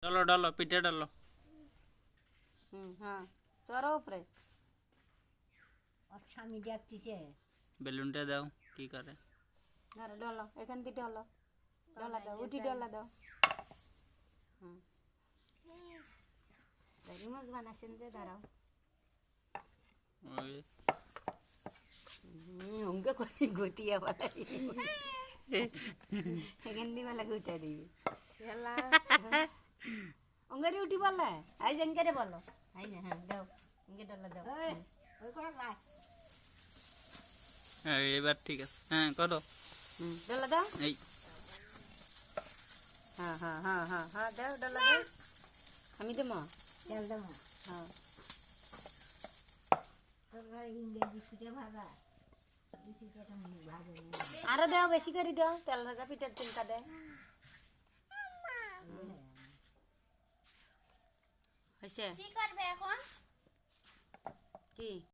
ডলো ডলো পিঠে ডলো। হ্যাঁ চড়ো উপরে। ওর স্বামী দেখতেছে। বেলুনটা দাও কি করে। ধরো ডলো এখান থেকে ডলো। ডলা দাও উঠি ডলা দাও। হুম রিমোজ বানাচ্ছেন যে দাঁড়াও। ওই উনকে করে গতিয়া বলা এখান দিয়ে বলা গুতা দিবি অঙ্গারে উঠি বলা আই জঙ্কারে বলো আই না হ্যাঁ দাও ইনকে ডলা দাও। ওই করে না। হ্যাঁ এবার ঠিক আছে হ্যাঁ করো। ডলা দাও। এই হ্যাঁ হ্যাঁ হ্যাঁ হ্যাঁ হ্যাঁ দাও ডলা দাও। আমি দেবো। তেল দেবো। হ্যাঁ তোর ঘরে ইংরেজি পিঠে ভাজা। এই পিঠেটা ভাজে না। আরো দাও বেশি করে দাও তেল ভাজা পিঠার চিন্তা দেয় হয়েছে কি করবে এখন? কি